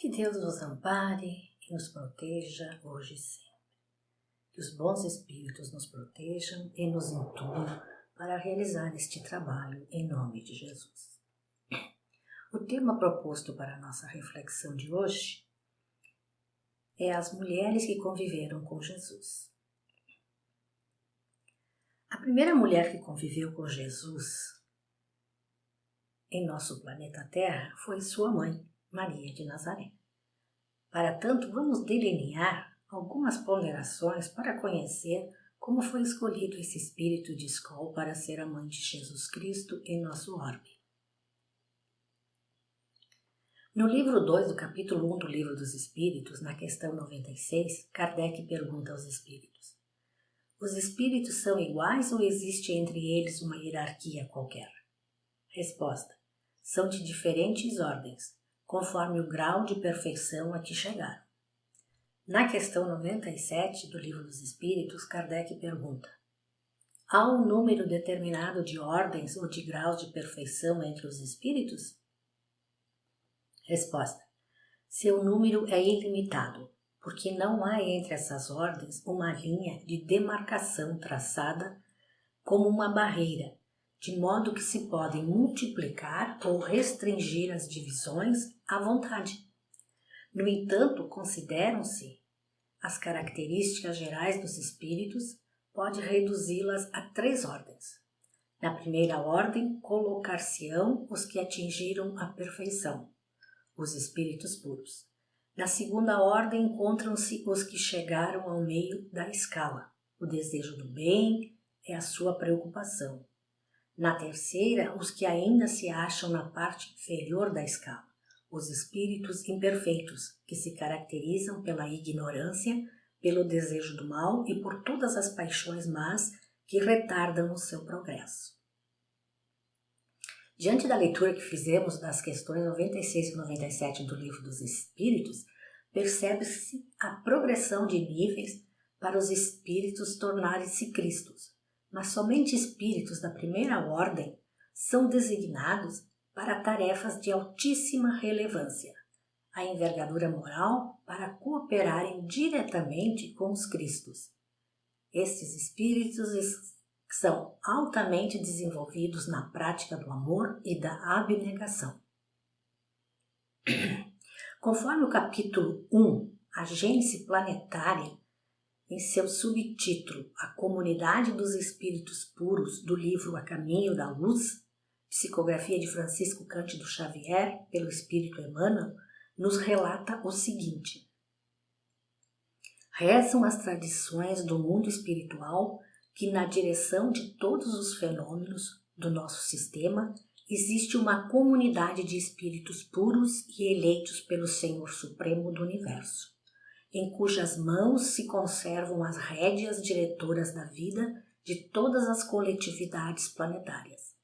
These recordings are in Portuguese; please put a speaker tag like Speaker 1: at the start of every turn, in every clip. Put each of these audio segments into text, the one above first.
Speaker 1: Que Deus nos ampare e nos proteja hoje e sempre. Que os bons espíritos nos protejam e nos intuam para realizar este trabalho em nome de Jesus. O tema proposto para a nossa reflexão de hoje é as mulheres que conviveram com Jesus. A primeira mulher que conviveu com Jesus em nosso planeta Terra foi sua mãe, Maria de Nazaré. Para tanto, vamos delinear algumas ponderações para conhecer como foi escolhido esse espírito de escola para ser a mãe de Jesus Cristo em nosso orbe. No livro 2 do capítulo 1 do Livro dos Espíritos, na questão 96, Kardec pergunta aos espíritos: os espíritos são iguais ou existe entre eles uma hierarquia qualquer? Resposta: são de diferentes ordens, conforme o grau de perfeição a que chegaram. Na questão 97 do Livro dos Espíritos, Kardec pergunta: há um número determinado de ordens ou de graus de perfeição entre os espíritos? Resposta: seu número é ilimitado, porque não há entre essas ordens uma linha de demarcação traçada como uma barreira, de modo que se podem multiplicar ou restringir as divisões à vontade. No entanto, consideram-se as características gerais dos espíritos, pode reduzi-las a 3 ordens. Na primeira ordem, colocar-se-ão os que atingiram a perfeição, os espíritos puros. Na segunda ordem, encontram-se os que chegaram ao meio da escala. O desejo do bem é a sua preocupação. Na terceira, os que ainda se acham na parte inferior da escala, os espíritos imperfeitos, que se caracterizam pela ignorância, pelo desejo do mal e por todas as paixões más que retardam o seu progresso. Diante da leitura que fizemos das questões 96 e 97 do Livro dos Espíritos, percebe-se a progressão de níveis para os espíritos tornarem-se Cristos, mas somente espíritos da primeira ordem são designados para tarefas de altíssima relevância, a envergadura moral para cooperarem diretamente com os Cristos. Estes espíritos são altamente desenvolvidos na prática do amor e da abnegação. Conforme o capítulo 1, a Gênese Planetária, em seu subtítulo A Comunidade dos Espíritos Puros, do livro A Caminho da Luz, psicografia de Francisco Cândido Xavier, pelo Espírito Emmanuel, nos relata o seguinte: rezam as tradições do mundo espiritual que na direção de todos os fenômenos do nosso sistema existe uma comunidade de espíritos puros e eleitos pelo Senhor Supremo do Universo, em cujas mãos se conservam as rédeas diretoras da vida de todas as coletividades planetárias.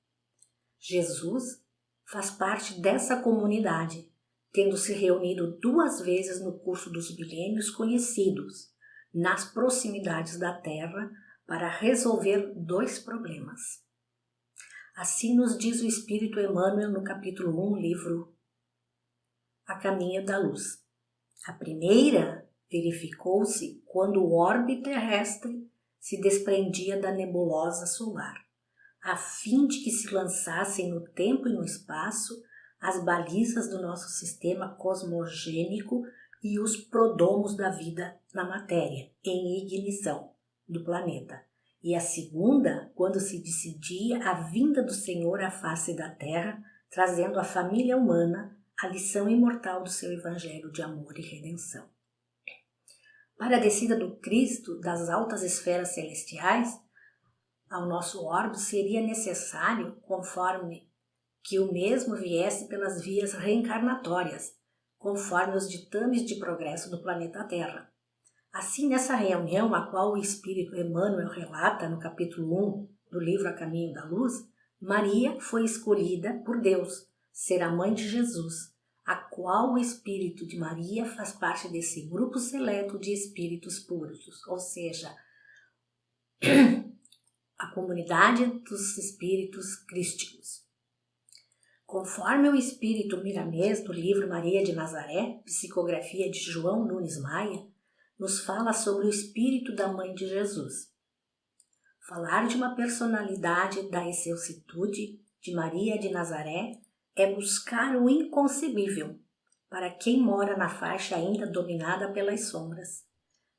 Speaker 1: Jesus faz parte dessa comunidade, tendo se reunido 2 vezes no curso dos milênios conhecidos, nas proximidades da Terra, para resolver 2 problemas. Assim nos diz o Espírito Emmanuel no capítulo 1, livro A Caminho da Luz. A primeira verificou-se quando o orbe terrestre se desprendia da nebulosa solar, a fim de que se lançassem no tempo e no espaço as balizas do nosso sistema cosmogênico e os prodomos da vida na matéria, em ignição do planeta. E a segunda, quando se decidia a vinda do Senhor à face da Terra, trazendo à família humana a lição imortal do seu evangelho de amor e redenção. Para a descida do Cristo das altas esferas celestiais ao nosso orbe, seria necessário, conforme que o mesmo viesse pelas vias reencarnatórias, conforme os ditames de progresso do planeta Terra. Assim, nessa reunião, a qual o Espírito Emmanuel relata no capítulo 1 do livro A Caminho da Luz, Maria foi escolhida por Deus ser a mãe de Jesus, a qual o Espírito de Maria faz parte desse grupo seleto de espíritos puros, ou seja, a comunidade dos espíritos crísticos. Conforme o espírito milanês do livro Maria de Nazaré, psicografia de João Nunes Maia, nos fala sobre o espírito da mãe de Jesus. Falar de uma personalidade da excelsitude de Maria de Nazaré é buscar o inconcebível para quem mora na faixa ainda dominada pelas sombras.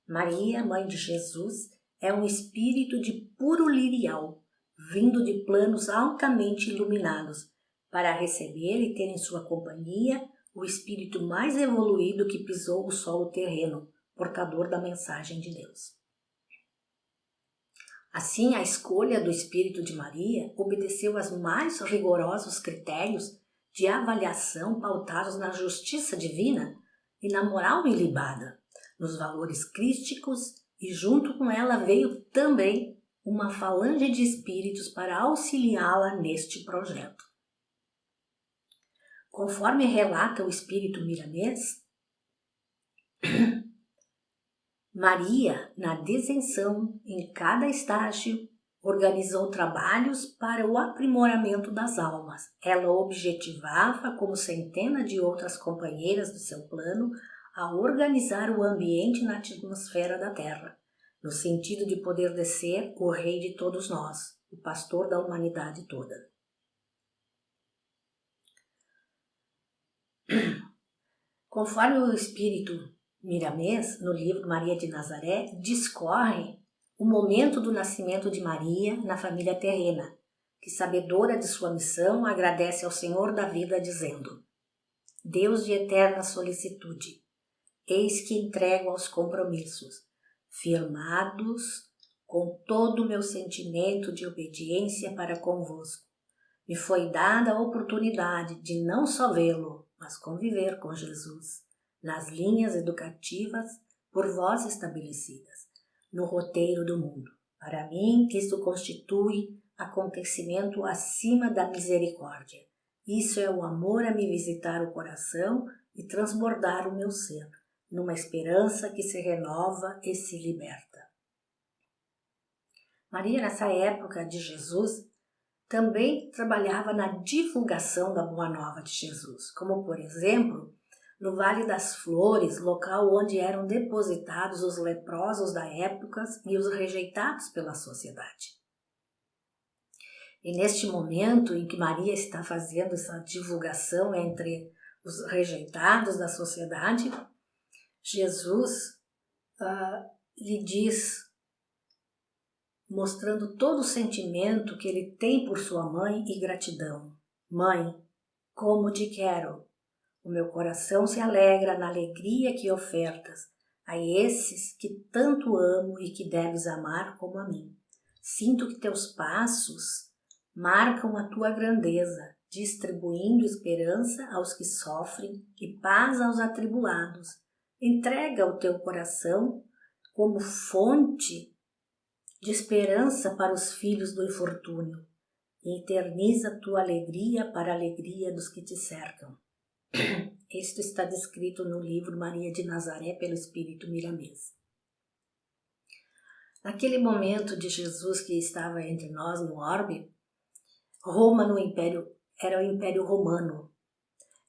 Speaker 1: Maria, mãe de Jesus, é um espírito de puro lirial, vindo de planos altamente iluminados, para receber e ter em sua companhia o espírito mais evoluído que pisou o solo terreno, portador da mensagem de Deus. Assim, a escolha do espírito de Maria obedeceu aos mais rigorosos critérios de avaliação pautados na justiça divina e na moral ilibada, nos valores crísticos, e junto com ela veio também uma falange de espíritos para auxiliá-la neste projeto. Conforme relata o espírito milanês, Maria, na desenção, em cada estágio, organizou trabalhos para o aprimoramento das almas. Ela objetivava, como centenas de outras companheiras do seu plano, a organizar o ambiente na atmosfera da Terra, no sentido de poder descer o Rei de todos nós, o pastor da humanidade toda. Conforme o espírito milanês, no livro Maria de Nazaré, discorre o momento do nascimento de Maria na família terrena, que, sabedora de sua missão, agradece ao Senhor da vida, dizendo: Deus de eterna solicitude, eis que entrego aos compromissos, firmados com todo o meu sentimento de obediência para convosco. Me foi dada a oportunidade de não só vê-lo, mas conviver com Jesus, nas linhas educativas por vós estabelecidas, no roteiro do mundo. Para mim, isto constitui acontecimento acima da misericórdia. Isso é o amor a me visitar o coração e transbordar o meu ser, numa esperança que se renova e se liberta. Maria, nessa época de Jesus, também trabalhava na divulgação da Boa Nova de Jesus, como, por exemplo, no Vale das Flores, local onde eram depositados os leprosos da época e os rejeitados pela sociedade. E neste momento em que Maria está fazendo essa divulgação entre os rejeitados da sociedade, Jesus lhe diz, mostrando todo o sentimento que ele tem por sua mãe e gratidão: Mãe, como te quero! O meu coração se alegra na alegria que ofertas a esses que tanto amo e que deves amar como a mim. Sinto que teus passos marcam a tua grandeza, distribuindo esperança aos que sofrem e paz aos atribulados. Entrega o teu coração como fonte de esperança para os filhos do infortúnio e eterniza tua alegria para a alegria dos que te cercam. Isto está descrito no livro Maria de Nazaré pelo Espírito milanês. Naquele momento de Jesus que estava entre nós no orbe, Roma no Império era o Império Romano.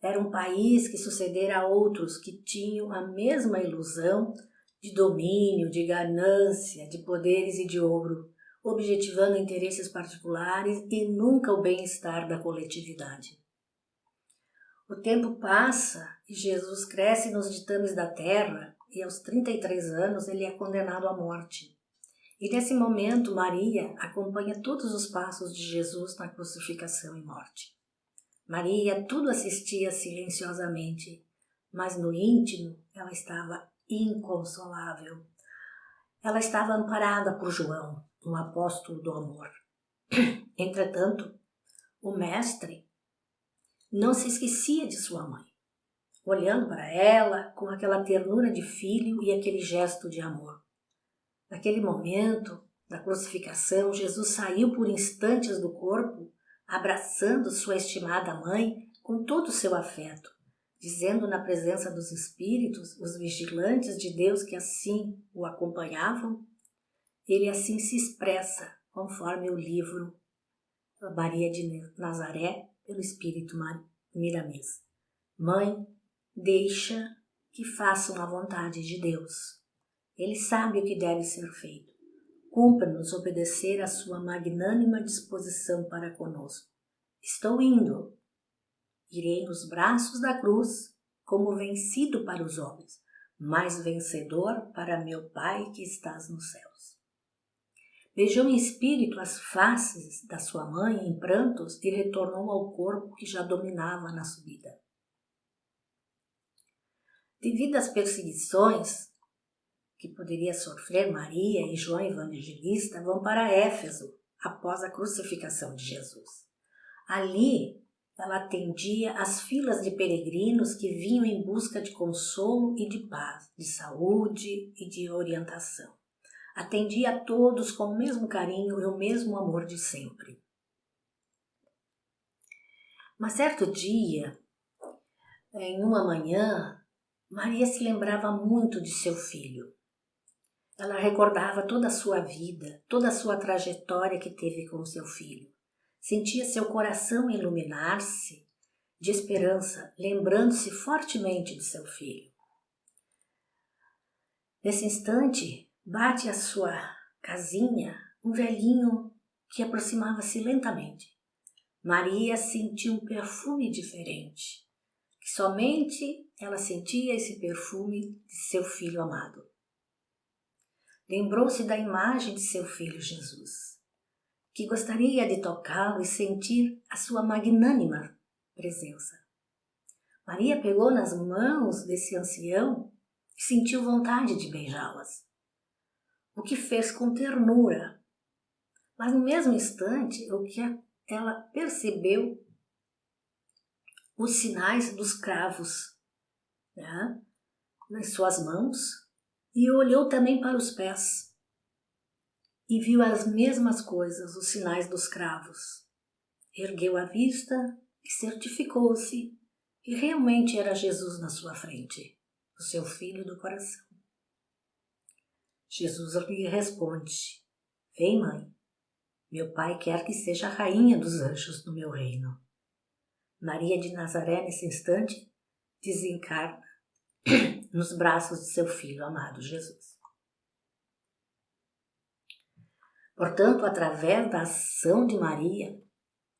Speaker 1: Era um país que sucedera a outros que tinham a mesma ilusão de domínio, de ganância, de poderes e de ouro, objetivando interesses particulares e nunca o bem-estar da coletividade. O tempo passa e Jesus cresce nos ditames da terra e aos 33 anos ele é condenado à morte. E nesse momento Maria acompanha todos os passos de Jesus na crucificação e morte. Maria tudo assistia silenciosamente, mas no íntimo ela estava inconsolável. Ela estava amparada por João, um apóstolo do amor. Entretanto, o mestre não se esquecia de sua mãe, olhando para ela com aquela ternura de filho e aquele gesto de amor. Naquele momento da crucificação, Jesus saiu por instantes do corpo, abraçando sua estimada mãe com todo o seu afeto, dizendo na presença dos espíritos, os vigilantes de Deus que assim o acompanhavam, ele assim se expressa, conforme o livro Maria de Nazaré, pelo Espírito Miramês. Mãe, deixa que façam a vontade de Deus. Ele sabe o que deve ser feito. Cumpra-nos obedecer à sua magnânima disposição para conosco. Estou indo. Irei nos braços da cruz, como vencido para os homens, mas vencedor para meu Pai que estás nos céus. Beijou em espírito as faces da sua mãe em prantos e retornou ao corpo que já dominava na subida. Devido às perseguições que poderia sofrer, Maria e João Evangelista vão para Éfeso após a crucificação de Jesus. Ali, ela atendia as filas de peregrinos que vinham em busca de consolo e de paz, de saúde e de orientação. Atendia a todos com o mesmo carinho e o mesmo amor de sempre. Mas certo dia, em uma manhã, Maria se lembrava muito de seu filho. Ela recordava toda a sua vida, toda a sua trajetória que teve com seu filho. Sentia seu coração iluminar-se de esperança, lembrando-se fortemente de seu filho. Nesse instante, bate à sua casinha um velhinho que aproximava-se lentamente. Maria sentiu um perfume diferente, que somente ela sentia esse perfume de seu filho amado. Lembrou-se da imagem de seu filho Jesus, que gostaria de tocá-lo e sentir a sua magnânima presença. Maria pegou nas mãos desse ancião e sentiu vontade de beijá-las, o que fez com ternura. Mas no mesmo instante, o que ela percebeu os sinais dos cravos, né, nas suas mãos, e olhou também para os pés e viu as mesmas coisas, os sinais dos cravos. Ergueu a vista e certificou-se que realmente era Jesus na sua frente, o seu filho do coração. Jesus lhe responde: Vem, mãe, meu pai quer que seja a rainha dos anjos do meu reino. Maria de Nazaré, nesse instante, desencarna nos braços de seu filho amado Jesus. Portanto, através da ação de Maria,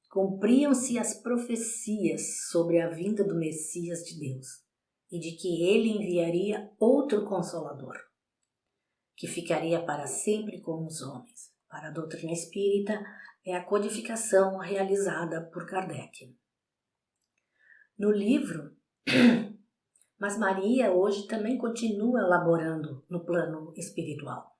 Speaker 1: cumpriam-se as profecias sobre a vinda do Messias de Deus e de que ele enviaria outro Consolador, que ficaria para sempre com os homens. Para a doutrina espírita, é a codificação realizada por Kardec. No livro, mas Maria hoje também continua elaborando no plano espiritual.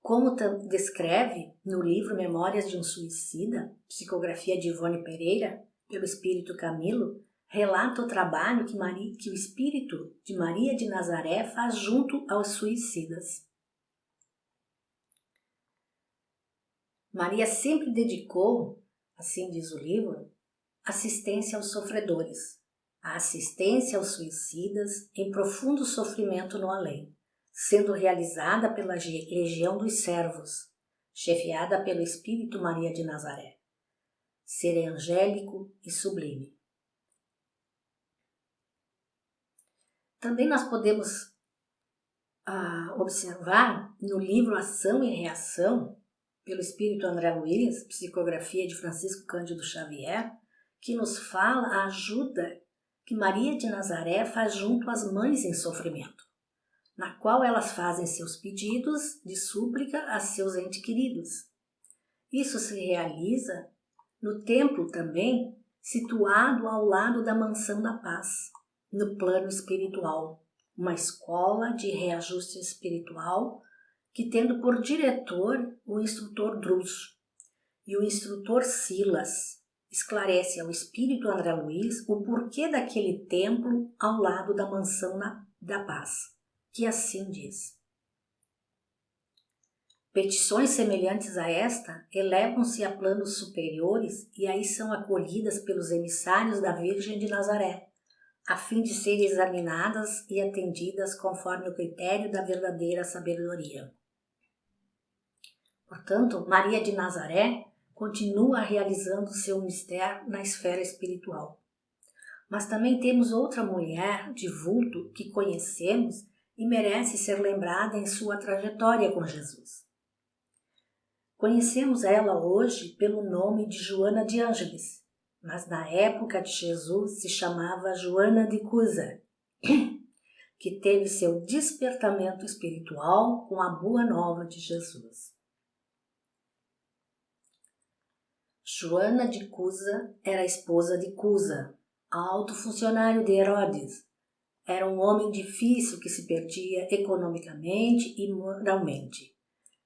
Speaker 1: Como descreve no livro Memórias de um Suicida, psicografia de Ivone Pereira, pelo Espírito Camilo, relata o trabalho que o Espírito de Maria de Nazaré faz junto aos suicidas. Maria sempre dedicou, assim diz o livro, assistência aos sofredores, a assistência aos suicidas em profundo sofrimento no além, sendo realizada pela Legião dos Servos, chefiada pelo Espírito Maria de Nazaré, ser angélico e sublime. Também nós podemos observar no livro Ação e Reação, pelo Espírito André Luiz, psicografia de Francisco Cândido Xavier, que nos fala a ajuda que Maria de Nazaré faz junto às mães em sofrimento, na qual elas fazem seus pedidos de súplica a seus entes queridos. Isso se realiza no templo também, situado ao lado da Mansão da Paz, no plano espiritual, uma escola de reajuste espiritual que tendo por diretor o instrutor Drus e o instrutor Silas, esclarece ao espírito André Luiz o porquê daquele templo ao lado da Mansão da Paz, que assim diz: petições semelhantes a esta elevam-se a planos superiores e aí são acolhidas pelos emissários da Virgem de Nazaré, a fim de serem examinadas e atendidas conforme o critério da verdadeira sabedoria. Portanto, Maria de Nazaré continua realizando seu mistério na esfera espiritual. Mas também temos outra mulher de vulto que conhecemos e merece ser lembrada em sua trajetória com Jesus. Conhecemos ela hoje pelo nome de Joana de Ângeles, mas na época de Jesus se chamava Joana de Cusa, que teve seu despertamento espiritual com a boa nova de Jesus. Joana de Cusa era esposa de Cusa, alto funcionário de Herodes. Era um homem difícil que se perdia economicamente e moralmente.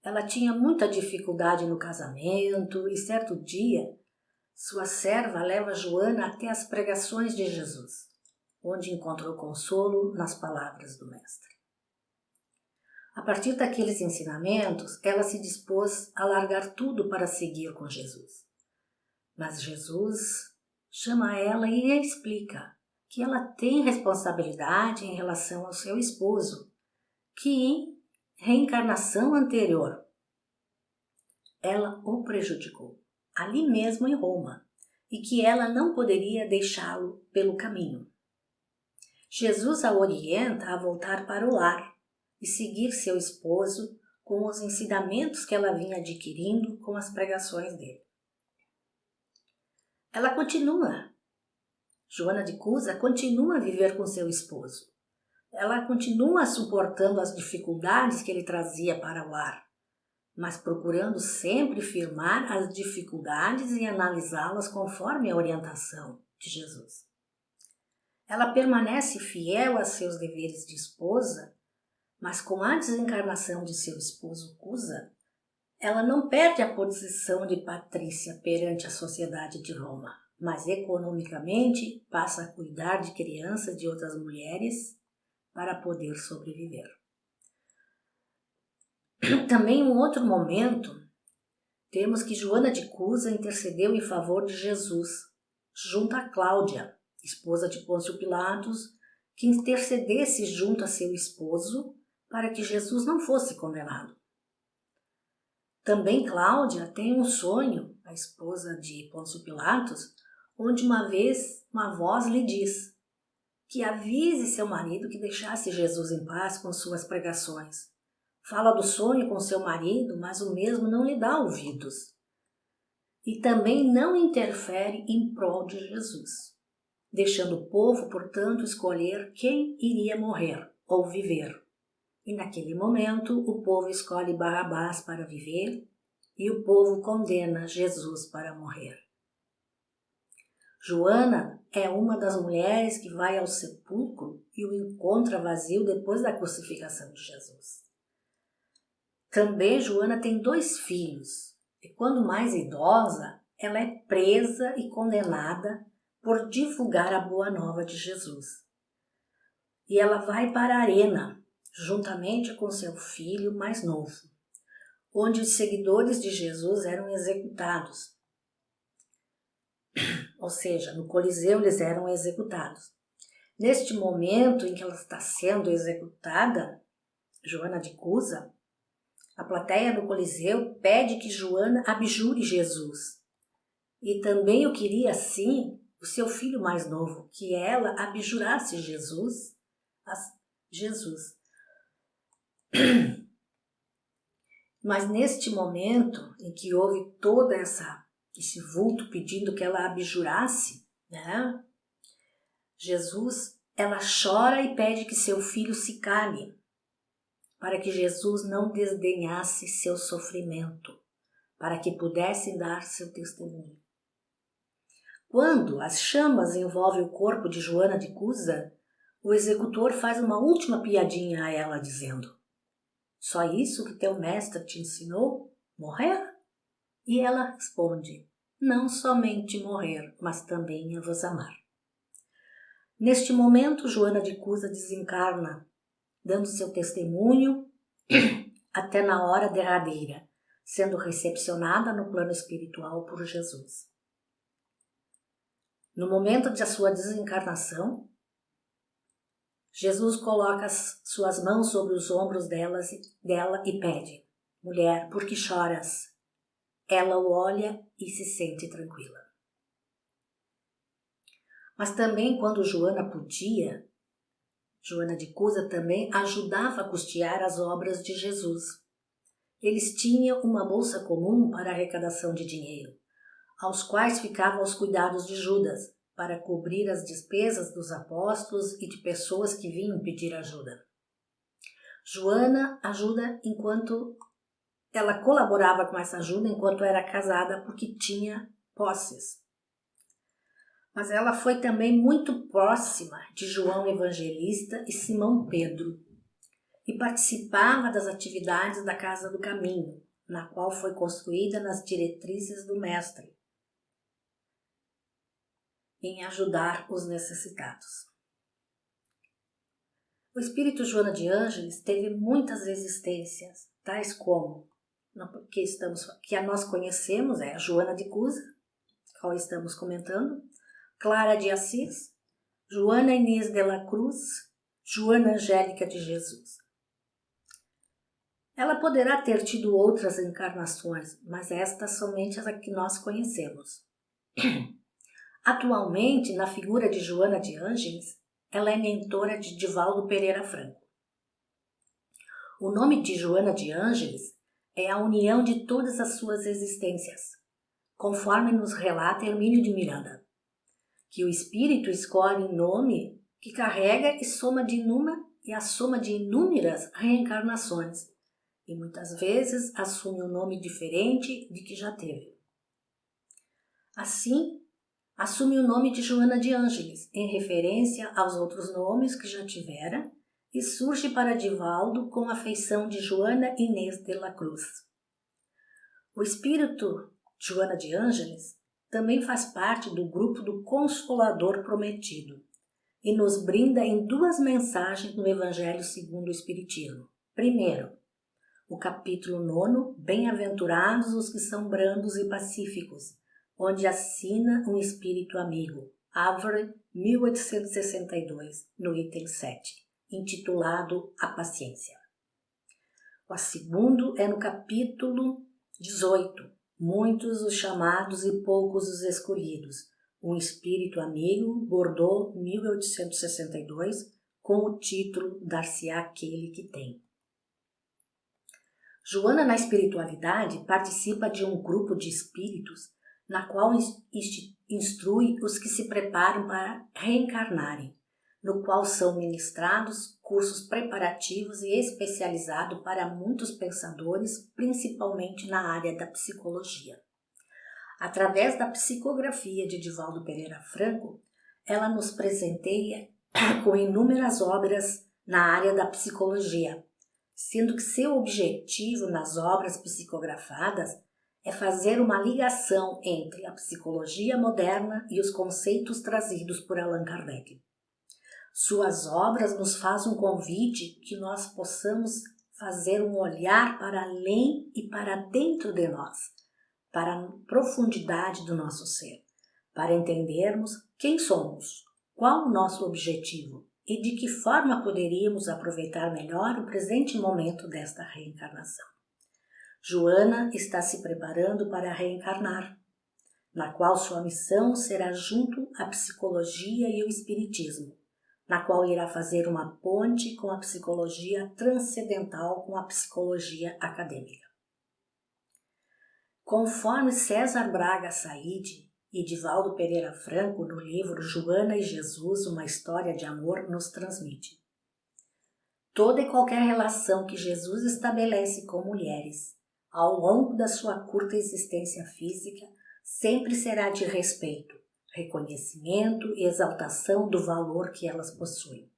Speaker 1: Ela tinha muita dificuldade no casamento e certo dia sua serva leva Joana até as pregações de Jesus, onde encontrou consolo nas palavras do Mestre. A partir daqueles ensinamentos, ela se dispôs a largar tudo para seguir com Jesus. Mas Jesus chama ela e explica que ela tem responsabilidade em relação ao seu esposo, que em reencarnação anterior ela o prejudicou, ali mesmo em Roma, e que ela não poderia deixá-lo pelo caminho. Jesus a orienta a voltar para o lar e seguir seu esposo com os ensinamentos que ela vinha adquirindo com as pregações dele. Ela continua. Joana de Cusa continua a viver com seu esposo. Ela continua suportando as dificuldades que ele trazia para o lar, mas procurando sempre firmar as dificuldades e analisá-las conforme a orientação de Jesus. Ela permanece fiel a seus deveres de esposa, mas com a desencarnação de seu esposo Cusa, ela não perde a posição de patrícia perante a sociedade de Roma, mas economicamente passa a cuidar de crianças de outras mulheres para poder sobreviver. Também em um outro momento, temos que Joana de Cusa intercedeu em favor de Jesus, junto a Cláudia, esposa de Pôncio Pilatos, que intercedesse junto a seu esposo para que Jesus não fosse condenado. Também Cláudia tem um sonho, a esposa de Pôncio Pilatos, onde uma vez uma voz lhe diz que avise seu marido que deixasse Jesus em paz com suas pregações. Fala do sonho com seu marido, mas o mesmo não lhe dá ouvidos. E também não interfere em prol de Jesus, deixando o povo, portanto, escolher quem iria morrer ou viver. E naquele momento o povo escolhe Barrabás para viver e o povo condena Jesus para morrer. Joana é uma das mulheres que vai ao sepulcro e o encontra vazio depois da crucificação de Jesus. Também Joana tem 2 filhos e quando mais idosa, ela é presa e condenada por divulgar a boa nova de Jesus. E ela vai para a arena, juntamente com seu filho mais novo, onde os seguidores de Jesus eram executados. Ou seja, no Coliseu eles eram executados. Neste momento em que ela está sendo executada, Joana de Cusa, a plateia do Coliseu pede que Joana abjure Jesus. E também eu queria, assim, o seu filho mais novo, que ela abjurasse Jesus. Mas neste momento em que houve todo esse vulto pedindo que ela abjurasse, né? Jesus, ela chora e pede que seu filho se cale, para que Jesus não desdenhasse seu sofrimento, para que pudesse dar seu testemunho. Quando as chamas envolvem o corpo de Joana de Cusa, o executor faz uma última piadinha a ela, dizendo: "Só isso que teu mestre te ensinou? Morrer?" E ela responde: "Não somente morrer, mas também a vos amar." Neste momento, Joana de Cusa desencarna, dando seu testemunho até na hora derradeira, sendo recepcionada no plano espiritual por Jesus. No momento de sua desencarnação, Jesus coloca suas mãos sobre os ombros dela e pede: "Mulher, por que choras?" ela o olha e se sente tranquila. Mas também quando Joana podia, Joana de Cusa também ajudava a custear as obras de Jesus. Eles tinham uma bolsa comum para arrecadação de dinheiro, aos quais ficavam os cuidados de Judas, para cobrir as despesas dos apóstolos e de pessoas que vinham pedir ajuda. Joana ajuda enquanto ela colaborava com essa ajuda enquanto era casada porque tinha posses. Mas ela foi também muito próxima de João Evangelista e Simão Pedro e participava das atividades da Casa do Caminho, na qual foi construída nas diretrizes do Mestre, em ajudar os necessitados. O espírito Joana de Ângeles teve muitas existências, tais como que a nós conhecemos, é a Joana de Cusa, qual estamos comentando, Clara de Assis, Joana Inês de la Cruz, Joana Angélica de Jesus. Ela poderá ter tido outras encarnações, mas estas somente as que nós conhecemos. Atualmente, na figura de Joana de Ângeles, ela é mentora de Divaldo Pereira Franco. O nome de Joana de Ângeles é a união de todas as suas existências, conforme nos relata Hermínio de Miranda, que o espírito escolhe um nome que carrega e a soma de inúmeras reencarnações, e muitas vezes assume um nome diferente de que já teve. Assim, assume o nome de Joana de Ângeles, em referência aos outros nomes que já tivera, e surge para Divaldo com a feição de Joana Inês de la Cruz. O espírito Joana de Ângeles também faz parte do grupo do Consolador Prometido e nos brinda em duas mensagens no Evangelho segundo o Espiritismo. Primeiro, o capítulo 9, Bem-aventurados os que são brandos e pacíficos, onde assina um espírito amigo, Árvore, 1862, no item 7, intitulado A Paciência. O segundo é no capítulo 18, Muitos os chamados e poucos os escolhidos, um espírito amigo, Bordeaux, 1862, com o título Dar-se-á aquele que tem. Joana na espiritualidade participa de um grupo de espíritos na qual instrui os que se preparam para reencarnarem, no qual são ministrados cursos preparativos e especializados para muitos pensadores, principalmente na área da psicologia. Através da psicografia de Divaldo Pereira Franco, ela nos presenteia com inúmeras obras na área da psicologia, sendo que seu objetivo nas obras psicografadas é fazer uma ligação entre a psicologia moderna e os conceitos trazidos por Allan Kardec. Suas obras nos fazem um convite que nós possamos fazer um olhar para além e para dentro de nós, para a profundidade do nosso ser, para entendermos quem somos, qual o nosso objetivo e de que forma poderíamos aproveitar melhor o presente momento desta reencarnação. Joana está se preparando para reencarnar, na qual sua missão será junto à psicologia e o espiritismo, na qual irá fazer uma ponte com a psicologia transcendental com a psicologia acadêmica. Conforme César Braga Said e Divaldo Pereira Franco, no livro Joana e Jesus, uma história de amor, nos transmite. Toda e qualquer relação que Jesus estabelece com mulheres, ao longo da sua curta existência física, sempre será de respeito, reconhecimento e exaltação do valor que elas possuem.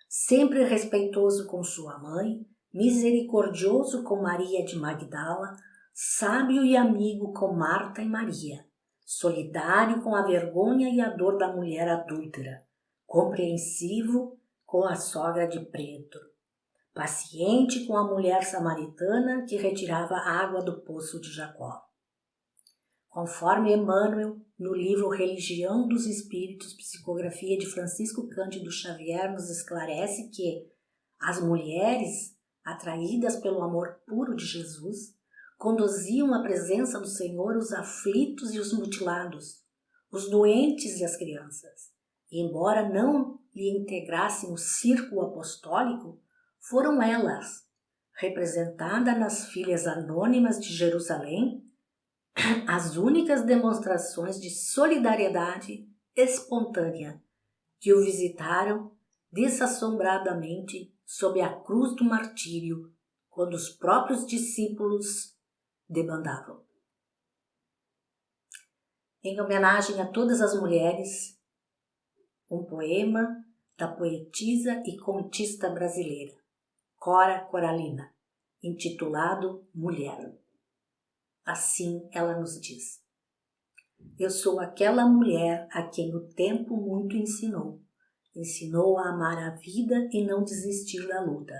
Speaker 1: Sempre respeitoso com sua mãe, misericordioso com Maria de Magdala, sábio e amigo com Marta e Maria, solidário com a vergonha e a dor da mulher adúltera, compreensivo com a sogra de Pedro, paciente com a mulher samaritana que retirava água do poço de Jacó. Conforme Emmanuel, no livro Religião dos Espíritos, psicografia de Francisco Cândido Xavier, nos esclarece que as mulheres, atraídas pelo amor puro de Jesus, conduziam à presença do Senhor os aflitos e os mutilados, os doentes e as crianças. E, embora não lhe integrassem o círculo apostólico, foram elas, representadas nas filhas anônimas de Jerusalém, as únicas demonstrações de solidariedade espontânea que o visitaram desassombradamente sob a cruz do martírio, quando os próprios discípulos debandavam. Em homenagem a todas as mulheres, um poema da poetisa e contista brasileira, Cora Coralina, intitulado Mulher. Assim ela nos diz: eu sou aquela mulher a quem o tempo muito ensinou. Ensinou a amar a vida e não desistir da luta,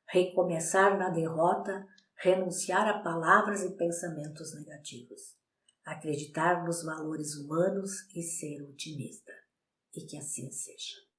Speaker 1: recomeçar na derrota, renunciar a palavras e pensamentos negativos, acreditar nos valores humanos e ser otimista. E que assim seja.